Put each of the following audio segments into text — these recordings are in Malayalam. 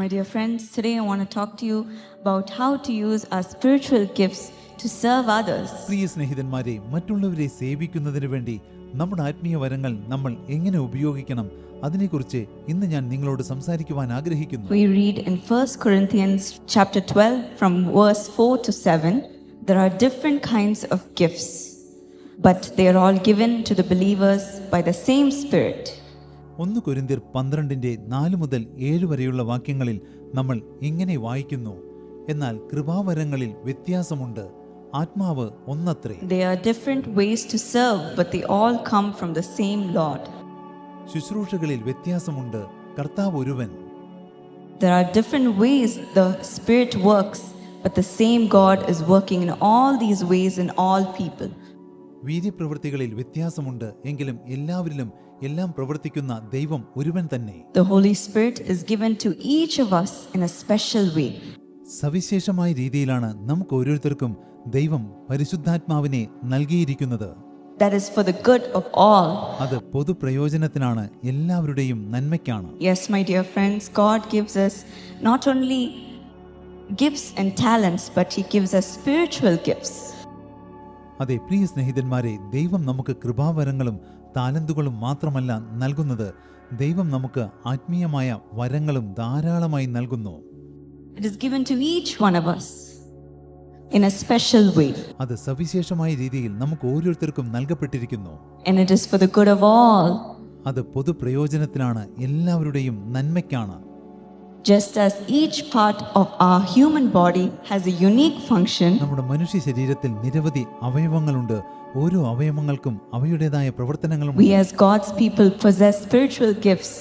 My dear friends, today I want to talk to you about how to use our spiritual gifts to serve others. പ്രിയ സ്നേഹിതന്മാരെ, മറ്റുള്ളവരെ സേവിക്കുന്നതിന് വേണ്ടി നമ്മുടെ ആത്മീയ വരങ്ങൾ നമ്മൾ എങ്ങനെ ഉപയോഗിക്കണം, അതിനെക്കുറിച്ച് ഇന്ന് ഞാൻ നിങ്ങളോട് സംസാരിക്കുവാൻ ആഗ്രഹിക്കുന്നു. We read in 1 Corinthians chapter 12 from verse 4 to 7, there are different kinds of gifts, but they are all given to the believers by the same Spirit. 1 കൊരിന്ത്യർ 12:4 മുതൽ 7 വരെയുള്ള വാക്യങ്ങളിൽ നമ്മൾ ഇങ്ങനെ വായിക്കുന്നു: എന്നാൽ കൃപാവരങ്ങളിൽ വ്യത്യാസമുണ്ട്, ആത്മാവ് ഒന്നത്രേ. There are different ways to serve, but they all come from the same Lord. ശുശ്രൂഷകളിൽ വ്യത്യാസമുണ്ട്, കർത്താവ് ഒരുവൻ. There are different ways the Spirit works, but the same God is working in all these ways in all people. വീര്യപ്രവൃത്തികളിൽ വ്യത്യാസമുണ്ട്, എങ്കിലും എല്ലാവരിലും എല്ലാം പ്രവർത്തിക്കുന്ന ദൈവം ഒരുവൻ തന്നെ. The Holy Spirit is given to each of us in a special way. സവിശേഷമായ രീതിയിലാണ് നമുക്ക് ഓരോരുത്തർക്കും ദൈവം പരിശുദ്ധാത്മാവിനെ നൽകിയിരിക്കുന്നത്. That is for the good of all. അത് പൊതുപ്രയോജനത്തിനാണ്, എല്ലാവരുടെയും നന്മയ്ക്കാണ്. Yes, my dear friends, God gives us not only gifts and talents, but He gives us spiritual gifts. അതെ പ്രിയ സ്നേഹിതന്മാരെ, ദൈവം നമുക്ക് കൃപാവരങ്ങളും താലന്തുകളും മാത്രമല്ല നൽകുന്നത്, ദൈവം നമുക്ക് ആത്മീയമായ വരങ്ങളും ധാരാളമായി നൽകുന്നു. It is given to each one of us in a special way. അത് സവിശേഷമായ രീതിയിൽ നമുക്ക് ഓരോരുത്തർക്കും നൽകപ്പെട്ടിരിക്കുന്നു. And it is for the good of all. അത് പൊതുപ്രയോജനത്തിനാണ്, എല്ലാവരുടെയും നന്മയ്ക്കാണ്. Just as each part of our human body has a unique function, നമ്മുടെ മനുഷ്യ ശരീരത്തിൽ നിരവധി അവയവങ്ങളുണ്ട്. ഓരോ അവയവങ്ങൾക്കും അവയുടേതായ പ്രവർത്തനങ്ങളും. we as God's people possess spiritual gifts.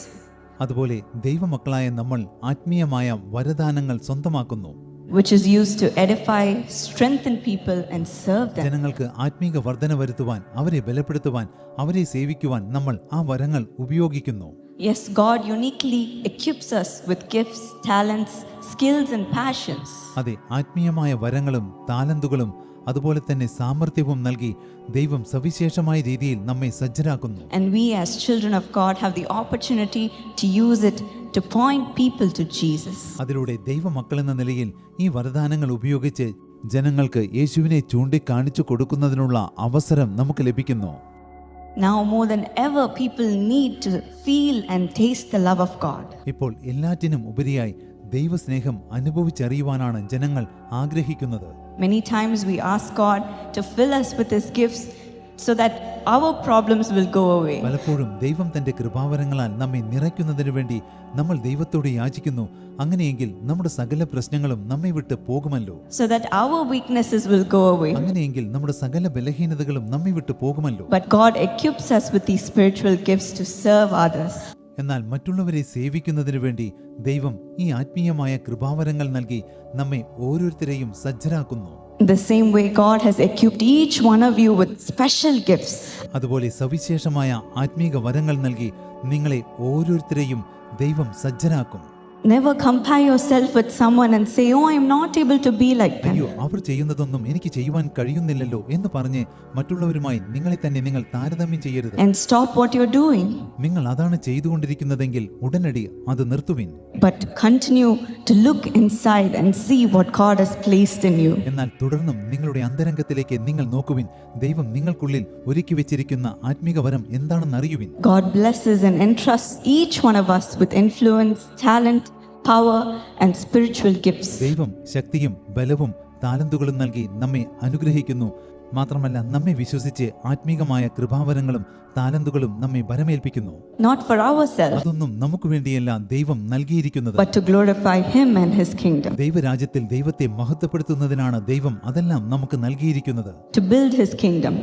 അതുപോലെ ദൈവമക്കളായ നമ്മൾ ആത്മീയമായ വരദാനങ്ങൾ സ്വന്തമാക്കുന്നു, which is used to edify, strengthen people and serve them. ജനങ്ങൾക്ക് ആത്മീക വർധന വരുത്തുവാൻ, അവരെ ബലപ്പെടുത്തുവാൻ, അവരെ സേവിക്കുവാൻ നമ്മൾ ആ വരങ്ങൾ ഉപയോഗിക്കുന്നു. Yes, God uniquely equips us with gifts, talents, skills and passions. അതെ, ആത്മീയമായ വരങ്ങളും താലന്തുകളും അതുപോലെ തന്നെ സാമർത്ഥ്യവും നൽകി ദൈവം സവിശേഷമായ രീതിയിൽ നമ്മെ സജ്ജരാക്കുന്നു. And we as children of God have the opportunity to use it to point people to Jesus. അതിലൂടെ ദൈവമക്കളെന്ന നിലയിൽ ഈ വരദാനങ്ങൾ ഉപയോഗിച്ച് ജനങ്ങൾക്ക് യേശുവിനെ ചൂണ്ടിക്കാണിച്ചു കൊടുക്കുന്നതിനുള്ള അവസരം നമുക്ക് ലഭിക്കുന്നു. Now more than ever, people need to feel and taste the love of God. ഇപ്പോൾ എല്ലാറ്റിനും ഉപരിയായി ദൈവസ്നേഹം അനുഭവിച്ചറിയുവാനാണ് ജനങ്ങൾ ആഗ്രഹിക്കുന്നത്. Many times we ask God to fill us with His gifts so that our problems will go away. പലപ്പോഴും ദൈവം തന്റെ കൃപാവരങ്ങളാൽ നമ്മെ നിറയ്ക്കുന്നതിനു വേണ്ടി നമ്മൾ ദൈവത്തോട് യാചിക്കുന്നു. അങ്ങനെയെങ്കിൽ നമ്മുടെ സകല പ്രശ്നങ്ങളും നമ്മെ വിട്ട് പോകുമല്ലോ. So that our weaknesses will go away. അങ്ങനെയെങ്കിൽ നമ്മുടെ സകല ബലഹീനതകളും നമ്മെ വിട്ട് പോകുമല്ലോ. But God equips us with these spiritual gifts to serve others. എന്നാൽ മറ്റുള്ളവരെ സേവിക്കുന്നതിനു വേണ്ടി ദൈവം ഈ ആത്മീയമായ കൃപാവരങ്ങൾ നൽകി നമ്മെ ഓരോരുത്തരെയും സജ്ജരാക്കുന്നു. The same way God has equipped each one of you with special gifts. അതുപോലെ സവിശേഷമായ ആത്മീക വരങ്ങൾ നൽകി നിങ്ങളെ ഓരോരുത്തരെയും ദൈവം സജ്ജരാക്കും. Never compare yourself with someone and say, "Oh, I am not able to be like them." അയ്യോ, അവർ ചെയ്യുന്നതൊന്നും എനിക്ക് ചെയ്യുവാൻ കഴിയുന്നില്ലല്ലോ എന്ന് പറഞ്ഞ് മറ്റുള്ളവരുമായി നിങ്ങളെ തന്നെ നിങ്ങൾ താരതമ്യം ചെയ്യരുത്. And stop what you're doing. നിങ്ങൾ അതാണ് ചെയ്തുകൊണ്ടിരിക്കുന്നതെങ്കിൽ ഉടനടി അത് നിർത്തുവിൻ. But continue to look inside and see what God has placed in you. എന്നാൽ തുടർന്നും നിങ്ങളുടെ അന്തരംഗത്തിലേക്ക് നിങ്ങൾ നോക്കുവിൻ. ദൈവം നിങ്ങൾക്കുള്ളിൽ ഒരുക്കി വെച്ചിരിക്കുന്ന ആത്മീക വരം എന്താണെന്ന് അറിയുവിൻ. God blesses and entrusts each one of us with influence, talent, power and spiritual gifts. ദൈവം ശക്തിയും ബലവും താലന്തുകളും നൽകി നമ്മെ അനുഗ്രഹിക്കുന്നു. മാത്രമല്ല, നമ്മെ വിശ്വസിച്ച് ആത്മീകമായ കൃപാവരങ്ങളും താലന്തുകളും നമ്മെ ബലമേൽപ്പിക്കുന്നു. Not for ourselves, അതൊന്നും നമുക്ക് വേണ്ടിയല്ല ദൈവം നൽകിയിരിക്കുന്നത്, but to glorify Him and His kingdom. ദൈവരാജ്യത്തിൽ ദൈവത്തെ മഹത്വപ്പെടുത്തുന്നതിനാണ് ദൈവം അതെല്ലാം നമുക്ക് നൽകിയിരിക്കുന്നത്. To build His kingdom.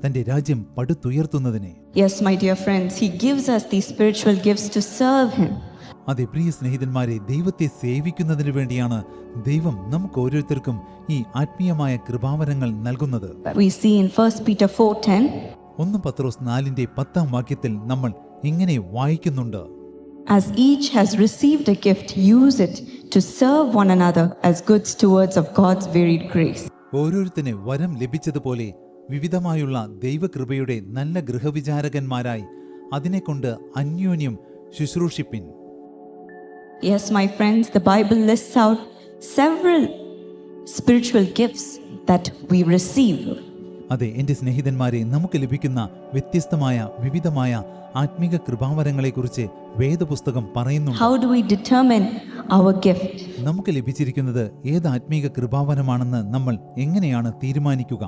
തന്റെ രാജ്യം പടുത്തുയർത്തുന്നതിനെ. Yes, my dear friends, He gives us these spiritual gifts to serve Him. അതെ പ്രിയ സ്നേഹിതന്മാരെ, ദൈവത്തെ സേവിക്കുന്നതിന് വേണ്ടിയാണ് ദൈവം നമുക്ക് ഓരോരുത്തർക്കും ഈ ആത്മീയമായ കൃപാവരങ്ങൾ നൽകുന്നത്. We see in 1 Peter 4:10, 1 പത്രോസ് 4:10 വാക്യത്തിൽ നമ്മൾ ഇങ്ങനെ വായിക്കുന്നുണ്ട്: as each has received a gift, use it to serve one another as good stewards of God's varied grace. ഓരോരുത്തന് വരം ലഭിച്ചതുപോലെ വിവിധമായുള്ള ദൈവകൃപയുടെ നല്ല ഗൃഹവിചാരകന്മാരായി അതിനെക്കൊണ്ട് അന്യോന്യം ശുശ്രൂഷിപ്പിൻ. Yes, my friends, the Bible lists out several spiritual gifts that we receive. അതെ എൻ്റെ സ്നേഹിതന്മാരെ, നമുക്ക് ലഭിക്കുന്ന വ്യത്യസ്തമായ വിവിധമായ ആത്മീക കൃപാവരങ്ങളെക്കുറിച്ച് വേദപുസ്തകം പറയുന്നുണ്ട്. How do we determine our gift? നമുക്ക് ലഭിച്ചിരിക്കുന്നത് ഏത് ആത്മീക കൃപാവരമാണെന്ന് നമ്മൾ എങ്ങനെയാണ് തീരുമാനിക്കുക?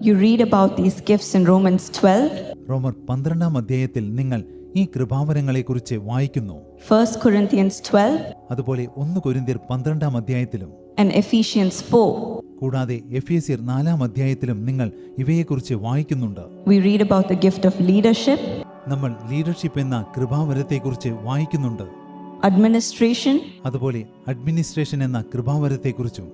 You read about these gifts in Romans 12, റോമർ 12-ാം അധ്യായത്തിൽ നിങ്ങൾ ഈ കൃപാവരങ്ങളെക്കുറിച്ച് വായിക്കുന്നു. 1 Corinthians 12, അതുപോലെ 1 കൊരിന്ത്യർ 12-ാം അധ്യായത്തിലും and Ephesians 4. കൂടാതെ എഫേസ്യർ 4-ാം അധ്യായത്തിലും നിങ്ങൾ ഇവയെക്കുറിച്ച് വായിക്കുന്നുണ്ട്. We read about the gift of leadership, നമ്മൾ ലീഡർഷിപ്പ് എന്ന കൃപാവരത്തെക്കുറിച്ച് വായിക്കുന്നുണ്ട്. administration, അതുപോലെ അഡ്മിനിസ്ട്രേഷൻ എന്ന കൃപാവരത്തെക്കുറിച്ചും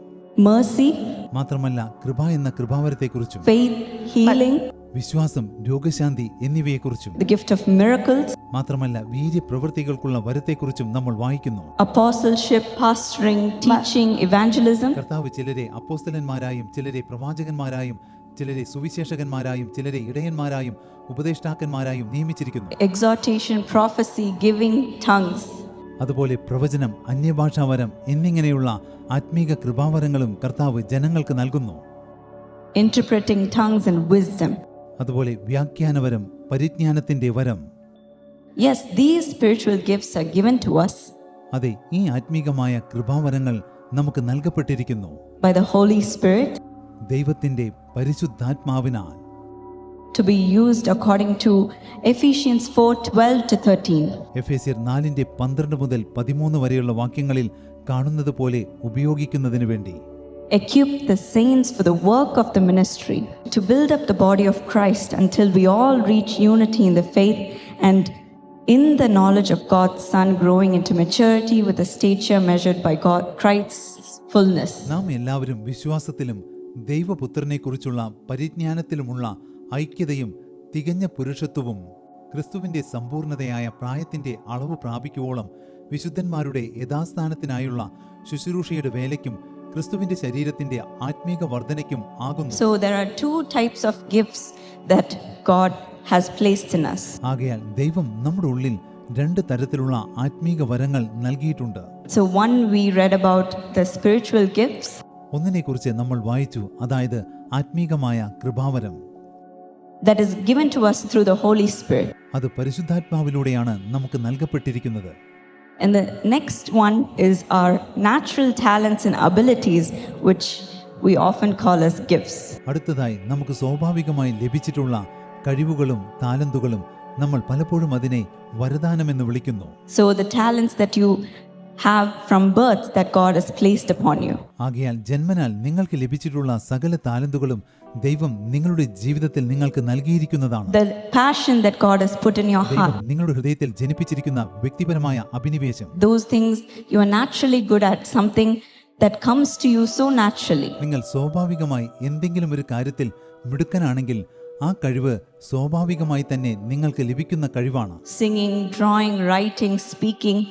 mercy, മാത്രമല്ല കൃപ എന്ന കൃപാവരത്തെക്കുറിച്ചും faith, healing, വിശ്വാസം, രോഗശാന്തി എന്നിവയെക്കുറിച്ചും the gift of miracles, മാത്രമല്ല വീര്യപ്രവൃത്തികൾക്കുള്ള വരത്തെക്കുറിച്ചും നമ്മൾ വായിക്കുന്നു. apostleship, pastoring, teaching, evangelism, കർത്താവ് ചിലരെ അപ്പോസ്തലന്മാരായും ചിലരെ പ്രവാചകന്മാരായും ചിലരെ സുവിശേഷകന്മാരായും ചിലരെ ഇടയന്മാരായും ഉപദേഷ്ടാക്കന്മാരായും നിയമിച്ചിരിക്കുന്നു. exhortation, prophecy, giving tongues. അതുപോലെ പ്രവചനം, അന്യഭാഷാവരം എന്നിങ്ങനെയുള്ള ആത്മീക കൃപാവരങ്ങളും കർത്താവ് ജനങ്ങൾക്ക് നൽകുന്നു. interpreting tongues and wisdom. അതുപോലെ വ്യാഖ്യാനവരം, പരിജ്ഞാനത്തിന്റെ വരം. Yes, these spiritual gifts are given to us അതെ, ഈ ആത്മീകമായ കൃപാവരങ്ങൾ നമുക്ക് നൽകപ്പെട്ടിരിക്കുന്നു by the Holy Spirit ദൈവത്തിന്റെ പരിശുദ്ധാത്മാവിനാൽ, to be used according to Ephesians 4:12-13. എഫേസ്യർ 4:12 മുതൽ 13 വരെയുള്ള വാക്യങ്ങളിൽ കാണുന്നത് പോലെ ഉപയോഗിക്കുന്നതിന് വേണ്ടി. Equip the saints for the work of the ministry, to build up the body of Christ until we all reach unity in the faith and in the knowledge of God's Son, growing into maturity with the stature measured by God Christ's fullness. നാം എല്ലാവരും വിശ്വാസത്തിലും ദൈവപുത്രനെക്കുറിച്ചുള്ള പരിജ്ഞാനത്തിലുമുള്ള ഐക്യതയും തികഞ്ഞ പുരുഷത്വവും ക്രിസ്തുവിന്റെ സമ്പൂർണതയായ പ്രായത്തിന്റെ അളവ് പ്രാപിക്കുവോളം വിശുദ്ധന്മാരുടെ യഥാസ്ഥാനത്തിനായുള്ള ശുശ്രൂഷയുടെ വേലയ്ക്കും ക്രിസ്തുവിന്റെ ശരീരത്തിന്റെ ആത്മീക വർധനയ്ക്കും ആകുന്നു. So there are two types of gifts that God has placed in us. ആകയാൽ ദൈവം നമ്മുടെ ഉള്ളിൽ 2 തരത്തിലുള്ള ആത്മീക വരങ്ങൾ നൽകിയിട്ടുണ്ട്. So one, we read about the spiritual gifts, ഒന്നിനെക്കുറിച്ച് നമ്മൾ വായിച്ചു, അതായത് ആത്മീകമായ കൃപാവരം. that is given to us through the Holy Spirit. അത് പരിശുദ്ധാത്മാവിലൂടെയാണ് നമുക്ക് നൽകപ്പെട്ടിരിക്കുന്നത്. And the next one is our natural talents and abilities, which we often call as gifts. അടുത്തതായി നമുക്ക് സ്വാഭാവികമായി ലഭിച്ചിട്ടുള്ള കഴിവുകളും താലന്തുകളും നമ്മൾ പലപ്പോഴും അതിനെ വരദാനമെന്ന് വിളിക്കുന്നു. So the talents that you have from birth that God has placed upon you. ആകയാൽ ജന്മനാൽ നിങ്ങൾക്ക് ലഭിച്ചിട്ടുള്ള സകല താലന്തുകളും ദൈവം നിങ്ങളുടെ ജീവിതത്തിൽ നിങ്ങൾക്ക് നൽകിയിരിക്കുന്നതാണ്. The passion that God has put in your heart. ദൈവം നിങ്ങളുടെ ഹൃദയത്തിൽ ജനിപ്പിച്ചിരിക്കുന്ന വ്യക്തിപരമായ അഭിനിവേശം. Those things you are naturally good at, something that comes to you so naturally. നിങ്ങൾ സ്വാഭാവികമായി എന്തെങ്കിലും ഒരു കാര്യത്തിൽ മിടുക്കനാണെങ്കിൽ ആ കഴിവ് സ്വാഭാവികമായി തന്നെ നിങ്ങൾക്ക് ലഭിക്കുന്ന കഴിവാണ്. Singing, drawing, writing, speaking.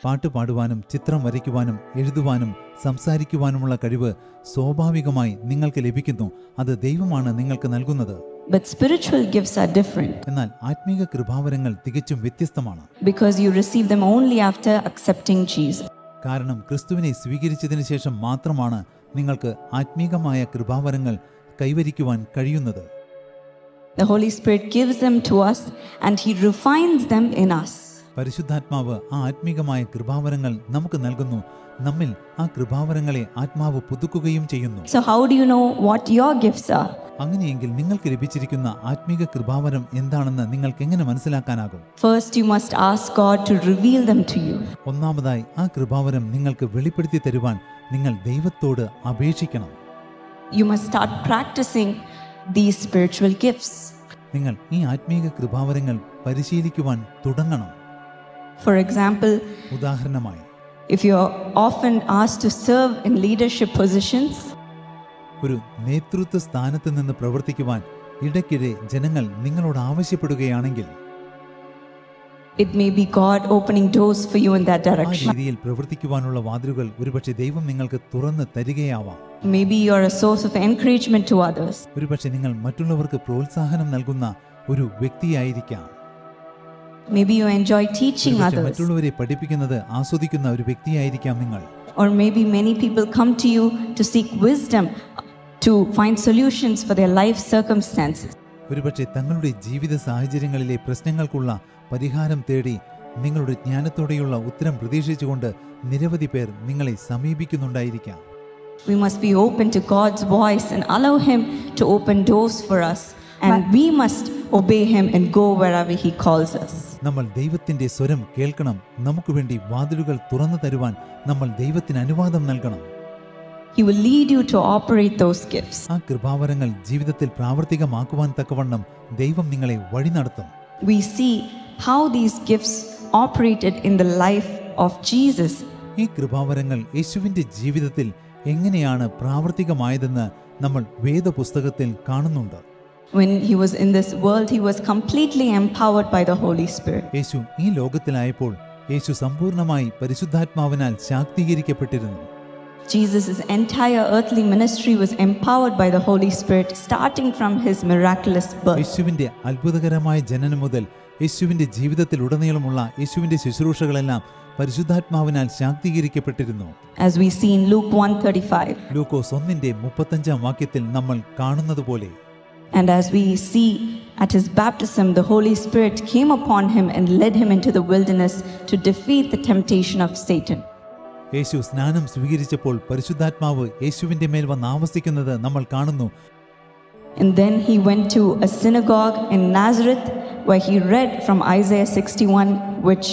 പാട്ട് പാടുവാനും ചിത്രം വരയ്ക്കുവാനും എഴുതുവാനും സംസാരിക്കുവാനുമുള്ള കഴിവ് സ്വാഭാവികമായി നിങ്ങൾക്ക് ലഭിക്കുന്നു. അത് ദൈവമാണ് നിങ്ങൾക്ക് നൽകുന്നത്. But spiritual gifts are different എന്നാൽ ആത്മീക കൃപാവരങ്ങൾ തികച്ചും വ്യത്യസ്തമാണ്. because you receive them only after accepting Jesus. കാരണം ക്രിസ്തുവിനെ സ്വീകരിച്ചതിന് ശേഷം മാത്രമാണ് നിങ്ങൾക്ക് ആത്മീകമായ കൃപാവരങ്ങൾ കൈവരിക്കുവാൻ കഴിയുന്നത്. The Holy Spirit gives them to us and He refines them in us. പരിശുദ്ധാത്മാവ് ആ ആത്മീകമായ കൃപാവരങ്ങൾ നമുക്ക് നൽകുന്നു. നമ്മിൽ ആ കൃപാവരങ്ങളെ ആത്മാവ് പുതുക്കുകയും ചെയ്യുന്നു. So how do you know what your gifts are? അങ്ങനെയെങ്കിൽ നിങ്ങൾക്ക് ലഭിച്ചിരിക്കുന്ന ആത്മീക കൃപാവരം എന്താണെന്ന് നിങ്ങൾക്ക് എങ്ങനെ മനസ്സിലാക്കാനാകും? First, you must ask God to reveal them to you. ഒന്നാമതായി ആ കൃപാവരം നിങ്ങൾക്ക് വെളിപ്പെടുത്തി തരുവാൻ നിങ്ങൾ ദൈവത്തോട് അപേക്ഷിക്കണം. You must start practicing these spiritual gifts. നിങ്ങൾ ഈ ആത്മീക കൃപാവരങ്ങൾ പരിശീലിക്കുവാൻ തുടങ്ങണം. For example, ഉദാഹരണമായി, if you are often asked to serve in leadership positions, ഒരു നേതൃത്വ സ്ഥാനത്ത് നിന്ന് പ്രവർത്തിക്കുവാൻ ഇടയ്ക്കിടെ ജനങ്ങൾ നിങ്ങളോട് ആവശ്യപ്പെടുകയാണെങ്കിൽ it may be God opening doors for you in that ആ direction. രീതിയിൽ പ്രവർത്തിക്കുവാനുള്ള വാതിലുകൾ ഒരുപക്ഷെ ദൈവം നിങ്ങൾക്ക് തുറന്ന് തരികയാവാം. Maybe you are a source of encouragement to others. ഒരുപക്ഷെ നിങ്ങൾ മറ്റുള്ളവർക്ക് പ്രോത്സാഹനം നൽകുന്ന ഒരു വ്യക്തിയായിരിക്കാം. Maybe you enjoy teaching ഒരുപക്ഷേ others. മറ്റുള്ളവരെ പഠിപ്പിക്കുന്നത് ആസ്വദിക്കുന്ന ഒരു വ്യക്തിയായിരിക്കാം നിങ്ങൾ. Or maybe many people come to you to seek wisdom, to find solutions for their life circumstances. ഒരുപക്ഷെ തങ്ങളുടെ ജീവിത സാഹചര്യങ്ങളിലെ പ്രശ്നങ്ങൾക്കുള്ള പരിഹാരം തേടി നിങ്ങളുടെ ജ്ഞാനത്തോടെയുള്ള ഉത്തരം പ്രതീക്ഷിച്ചുകൊണ്ട് നിരവധി പേർ നിങ്ങളെ സമീപിക്കുന്നുണ്ടായിരിക്കാം. We must be open to God's voice and allow Him to open doors for us. And we must obey Him and go wherever He calls us. നമ്മൾ ദൈവത്തിന്റെ സ്വരം കേൾക്കണം. നമുക്ക് വേണ്ടി വാതിലുകൾ തുറന്നു തരുവാൻ നമ്മൾ ദൈവത്തിന് അനുവാദം നൽകണം. He will lead you to operate those gifts. ആ കൃപാവരങ്ങൾ ജീവിതത്തിൽ പ്രാവർത്തികമാക്കുവാൻ തക്കവണ്ണം ദൈവം നിങ്ങളെ വഴി നടത്തും. We see how these gifts operated in the life of Jesus. ഈ കൃപാവരങ്ങൾ യേശുവിന്റെ ജീവിതത്തിൽ എങ്ങനെയാണ് പ്രാവർത്തികമായതെന്ന് നമ്മൾ വേദപുസ്തകത്തിൽ കാണുന്നുണ്ട്. When He was in this world, He was completely empowered by the Holy Spirit. യേശു ഈ ലോകത്തിലായപ്പോൾ യേശു സമ്പൂർണ്ണമായി പരിശുദ്ധാത്മാവിനാൽ ശാക്തീകരിക്കപ്പെട്ടിരുന്നു. Jesus' entire earthly ministry was empowered by the Holy Spirit, starting from His miraculous birth. യേശുവിന്റെ അത്ഭുതകരമായ ജനനം മുതൽ യേശുവിന്റെ ജീവിതത്തിലുടനീളമുള്ള യേശുവിന്റെ ശുശ്രൂഷകളെല്ലാം പരിശുദ്ധാത്മാവിനാൽ ശാക്തീകരിക്കപ്പെട്ടിരുന്നു. As we see in Luke 1:35. ലൂക്കോസ് 1:35 വാക്യത്തിൽ നമ്മൾ കാണുന്നത് പോലെ. And as we see at His baptism, the Holy Spirit came upon Him and led Him into the wilderness to defeat the temptation of Satan. യേശു സ്നാനം സ്വീകരിച്ചപ്പോൾ പരിശുദ്ധാത്മാവ് യേശുവിന്റെ മേൽ വന്ന് ആവസിക്കുന്നത് നമ്മൾ കാണുന്നു. And then He went to a synagogue in Nazareth where He read from Isaiah 61, which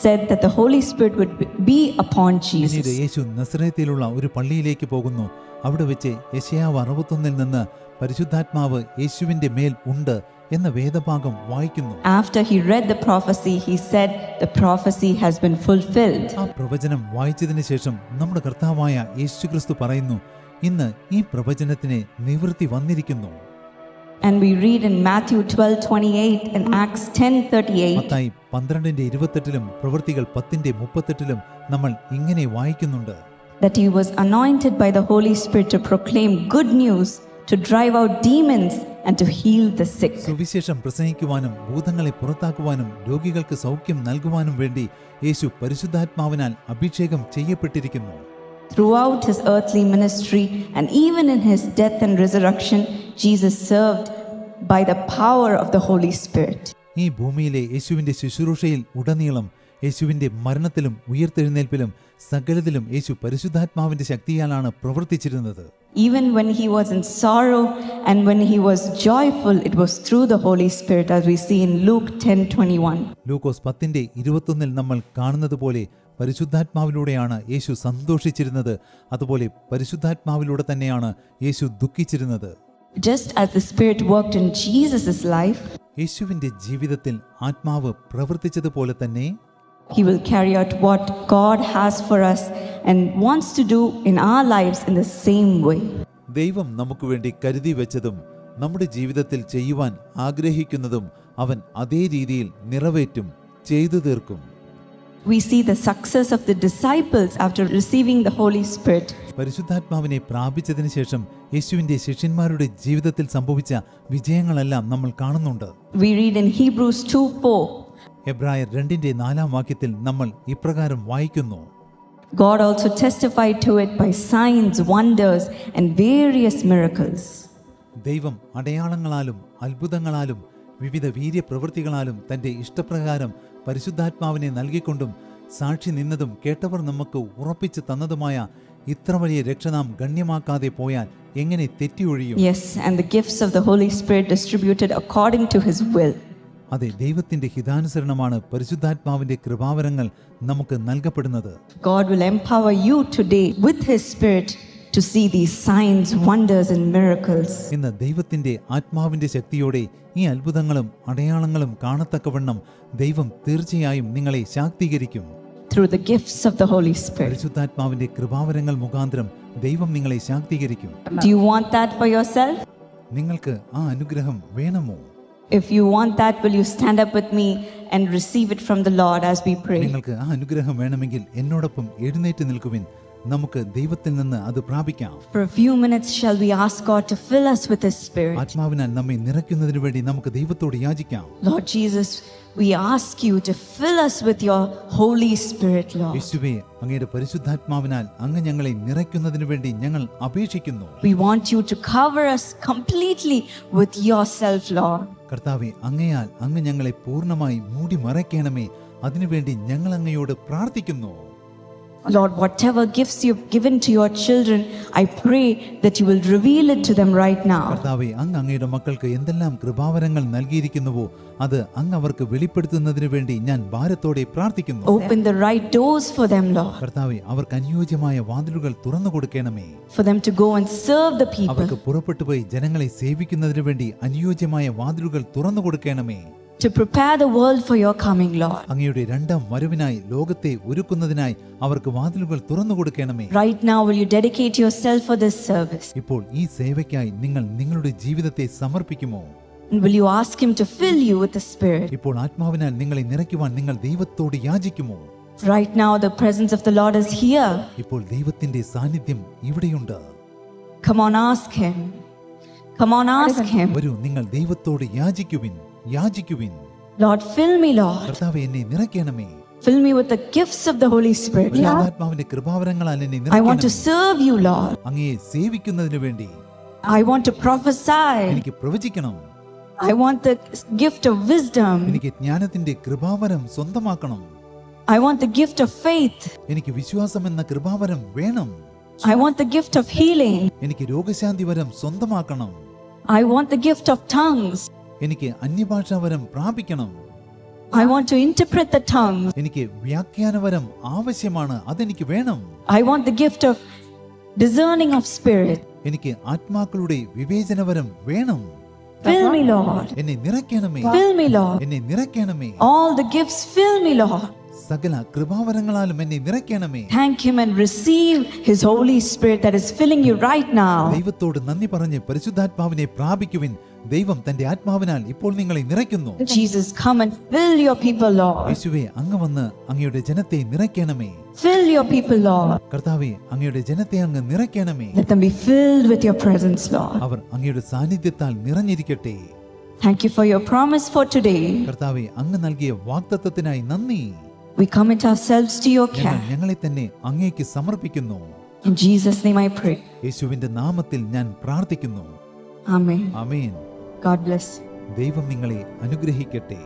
said that the Holy Spirit would be upon പിന്നീട് Jesus. യേശു നസറേത്തിലുള്ള ഒരു പള്ളിയിലേക്ക് പോകുന്നു. അവിടെ വെച്ച് യെശയ്യാവ് 61 നിന്ന് പരിശുദ്ധാത്മാവ് യേശുവിന്റെ മേൽ ഉണ്ട് എന്ന വേദഭാഗം വായിക്കുന്നു. After he read the prophecy, he said, "The prophecy has been fulfilled." ആ പ്രവചനം വായിച്ചതിന് ശേഷം നമ്മുടെ കർത്താവായ യേശുക്രിസ്തു പറയുന്നു, ഇന്ന് ഈ പ്രവചനത്തിന് നിവൃത്തി വന്നിരിക്കുന്നു. And we read in Matthew 12:28 and Acts 10:38. Mathai 12:28 പ്രവൃത്തികൾ 10:38 നമ്മൾ ഇങ്ങനെ വായിക്കുന്നുണ്ട്. That he was anointed by the Holy Spirit to proclaim good news, to drive out demons and to heal the sick. സുവിശേഷം പ്രസംഗിക്കുവാനും ഭൂതങ്ങളെ പുറത്താക്കുവാനും രോഗികൾക്ക് സൗഖ്യം നൽകുവാനും വേണ്ടി യേശു പരിശുദ്ധാത്മാവിനാൽ അഭിഷേകം ചെയ്യപ്പെട്ടിരിക്കുന്നു. Throughout his earthly ministry and even in his death and resurrection, Jesus served by the power of the Holy Spirit. ഈ ഭൂമിയിലെ യേശുവിന്റെ ശുശ്രൂഷയിൽ ഉടനീളം യേശുവിന്റെ മരണത്തിലും ഉയർത്തെഴുന്നേൽപ്പിലും സകലത്തിലും യേശു പരിശുദ്ധാത്മാവിന്റെ ശക്തിയാലാണ് പ്രവർത്തിച്ചിരുന്നത്. Even when he was in sorrow and when he was joyful, it was through the Holy Spirit, as we see in Luke 10:21. ലൂക്കോസ് 10:21 നമ്മൾ കാണുന്നത് പോലെ പരിശുദ്ധാത്മാവിലൂടെയാണ് യേശു സന്തോഷിച്ചിരുന്നത്. അതുപോലെ പരിശുദ്ധാത്മാവിലൂടെ തന്നെയാണ് യേശു ദുഃഖിച്ചിരുന്നത്. Just as the Spirit worked in Jesus' life, യേശുവിന്റെ ജീവിതത്തിൽ ആത്മാവ് പ്രവർത്തിച്ചതുപോലെ തന്നെ He will carry out what God has for us and wants to do in our lives in the same way. ദൈവം നമുക്ക് വേണ്ടി കരുതി വെച്ചതും നമ്മുടെ ജീവിതത്തിൽ ചെയ്യുവാൻ ആഗ്രഹിക്കുന്നതും അവൻ അതേ രീതിയിൽ നിറവേറ്റും, ചെയ്തു തീർക്കും. We see the success of the disciples after receiving the Holy Spirit. പരിശുദ്ധാത്മാവിനെ പ്രാപിച്ചതിന് ശേഷം യേശുവിന്റെ ശിഷ്യന്മാരുടെ ജീവിതത്തിൽ സംഭവിച്ച വിജയങ്ങളെല്ലാം നമ്മൾ കാണുന്നുണ്ട്. We read in Hebrews 2:4. എബ്രായർ 2:4 വാക്യത്തിൽ നമ്മൾ ഇപ്രകാരം വായിക്കുന്നു, God also testified to it by signs, wonders, and various miracles. ദൈവം അടയാളങ്ങളാലും അത്ഭുതങ്ങളാലും വിവിധ വീര്യപ്രവൃത്തികളാലും തന്റെ ഇഷ്ടപ്രകാരം പരിശുദ്ധാത്മാവിനെ നൽകിക്കൊണ്ടും സാക്ഷി നിന്നതും കേട്ടവർ നമുക്ക് ഉറപ്പിച്ചു തന്നതുമായ ഇത്ര വലിയ രക്ഷ നാം ഗണ്യമാക്കാതെ പോയാൽ എങ്ങനെ തെറ്റിയൊഴിയും? Yes, and the gifts of the Holy Spirit distributed according to His will. അതെ, ദൈവത്തിന്റെ ഹിതാനുസരണമാണ് പരിശുദ്ധാത്മാവിന്റെ കൃപാവരങ്ങൾ നമുക്ക് നൽകപ്പെടുന്നത്. God will empower you today with His Spirit to see these signs, wonders, and miracles. ഇന്ന് ദൈവത്തിന്റെ ആത്മാവിന്റെ ശക്തിയോടെ ഈ അത്ഭുതങ്ങളും അടയാളങ്ങളും കാണത്തക്കവണ്ണം ദൈവം തീർച്ചയായും നിങ്ങളെ ശാക്തീകരിക്കും. Through the gifts of the Holy Spirit. പരിശുദ്ധാത്മാവിന്റെ കൃപാവരങ്ങൾ മുഖാന്തരം ദൈവം നിങ്ങളെ ശാക്തീകരിക്കും. Do you want that for yourself? നിങ്ങൾക്ക് ആ അനുഗ്രഹം വേണമോ? If you want that, will you stand up with me and receive it from the Lord as we pray? നിങ്ങൾക്ക് ആ അനുഗ്രഹം വേണമെങ്കിൽ എന്നോടൊപ്പം എഴുന്നേറ്റ് നിൽക്കുവിൻ. നമുക്ക് ദൈവത്തിൽ നിന്ന് അത് പ്രാപിക്കാം. For a few minutes shall we ask God to fill us with His Spirit. ആത്മാവിനാൽ നമ്മെ നിറയ്ക്കുന്നതിന് വേണ്ടി നമുക്ക് ദൈവത്തോട് യാചിക്കാം. Lord Jesus, we ask you to fill us with your Holy Spirit, Lord. യേശുവേ, അങ്ങയുടെ പരിശുദ്ധാത്മാവിനാൽ അങ്ങ് ഞങ്ങളെ നിറയ്ക്കുന്നതിന് വേണ്ടി ഞങ്ങൾ അപേക്ഷിക്കുന്നു. We want you to cover us completely with yourself, Lord. കർത്താവേ, അങ്ങയാൽ അങ്ങ് ഞങ്ങളെ പൂർണ്ണമായി മൂടി മറയ്ക്കണമേ. അതിനുവേണ്ടി ഞങ്ങൾ അങ്ങയോട് പ്രാർത്ഥിക്കുന്നു. Lord, whatever gifts you've given to your children, I pray that you will reveal it to them right now. കർത്താവേ, അങ്ങ് അങ്ങയുടെ മക്കൾക്ക് എന്തെല്ലാം കൃപാവരങ്ങൾ നൽകിയിരിക്കുന്നുവോ അത് അങ്ങ് അവർക്ക് വെളിപ്പെടുത്തുന്നതിന് വേണ്ടി ഞാൻ ഭാരത്തോടെ പ്രാർത്ഥിക്കുന്നു. Open the right doors for them, Lord. കർത്താവേ, അവർക്ക് അനുയോജ്യമായ വാതിലുകൾ തുറന്നു കൊടുക്കണമേ. For them to go and serve the അവർക്ക് people. പുറപ്പെട്ടുപോയി ജനങ്ങളെ സേവിക്കുന്നതിന് വേണ്ടി അനുയോജ്യമായ വാതിലുകൾ തുറന്നു കൊടുക്കണമേ. To prepare the world for your coming, Lord. അങ്ങയുടെ രണ്ടാം വരവിനായി ലോകത്തെ ഒരുക്കുന്നതിനായി അവർക്ക് വാതിലുകൾ തുറന്നു കൊടുക്കണമേ. Right now, will you dedicate yourself for this service? ഇപ്പോൾ ഈ സേവയ്ക്കായി നിങ്ങൾ നിങ്ങളുടെ ജീവിതത്തെ സമർപ്പിക്കുമോ? And will you ask Him to fill you with the Spirit? ഇപ്പോൾ ആത്മാവിനാൽ നിങ്ങളെ നിറയ്ക്കുവാൻ നിങ്ങൾ ദൈവത്തോട് യാചിക്കുമോ? Right now, the presence of the Lord is here. ഇപ്പോൾ ദൈവത്തിന്റെ സാന്നിധ്യം ഇവിടെയുണ്ട്. Come on, ask Him. Come on, ask Him. വരൂ, നിങ്ങൾ ദൈവത്തോട് യാചിക്കുവിൻ. Lord, fill me, Lord. കർത്താവേ, എന്നെ നിറയ്ക്കണമേ. Fill me with the gifts of the Holy Spirit, Lord. ആത്മാവിന്റെ കൃപാവരങ്ങളാൽ എന്നെ I want to നിറയ്ക്കണമേ. serve you, Lord. അങ്ങയെ സേവിക്കുന്നതിന് വേണ്ടി I want to prophesy. എനിക്ക് പ്രവചിക്കണം. I want the gift of wisdom. എനിക്ക് ജ്ഞാനത്തിന്റെ കൃപാവരം സ്വന്തമാക്കണം. I want the gift of faith. എനിക്ക് വിശ്വാസം എന്ന കൃപാവരം വേണം. I want the gift of healing. എനിക്ക് രോഗശാന്തി വരം സ്വന്തമാക്കണം. I want the gift of tongues. എനിക്ക് അന്യഭാഷാവരം പ്രാപിക്കണം. I want to interpret the tongues. എനിക്ക് വ്യാഖ്യാനവരം ആവശ്യമാണ്. അതെനിക്ക് വേണം. I want the gift of discerning of spirit. എനിക്ക് ആത്മാക്കളുടെ വിവേചനവരം വേണം. Fill me, Lord. എന്നെ നിറയ്ക്കണമേ. Fill me, Lord. എന്നെ നിറയ്ക്കണമേ. All the gifts, fill me, Lord. സകല കൃപാവരങ്ങളാലും എന്നെ നിറയ്ക്കണമേ. Thank Him and receive His Holy Spirit that is filling you right now. ദൈവത്തോട് നന്ദി പറഞ്ഞ് പരിശുദ്ധാത്മാവിനെ പ്രാപിക്കുവിൻ. ദൈവം തന്റെ ആത്മാവിനാൽ ഇപ്പോൾ നിങ്ങളെ നിറയ്ക്കുന്നു. Jesus, come and fill your people, Lord. യേശുവേ, അങ്ങ് വന്ന് അങ്ങയുടെ ജനത്തെ നിറയ്ക്കണമേ. Fill your people, Lord. കർത്താവേ, അങ്ങയുടെ ജനത്തെ അങ്ങ് നിറയ്ക്കണമേ. Let them be filled with your presence, Lord. അവർ അങ്ങയുടെ സാന്നിധ്യത്താൽ നിറഞ്ഞിരിക്കട്ടെ. Thank you for your promise for today. കർത്താവേ, അങ്ങ് നൽകിയ വാഗ്ദത്തത്തിനായി നന്ദി. We commit ourselves to your ഞങ്ങൾ care. ഞങ്ങളെ തന്നെ അങ്ങേക്ക് സമർപ്പിക്കുന്നു. In Jesus' name I pray. യേശുവിന്റെ നാമത്തിൽ ഞാൻ പ്രാർത്ഥിക്കുന്നു. Amen. Amen. God bless you. ദൈവം നിങ്ങളെ അനുഗ്രഹിക്കട്ടെ.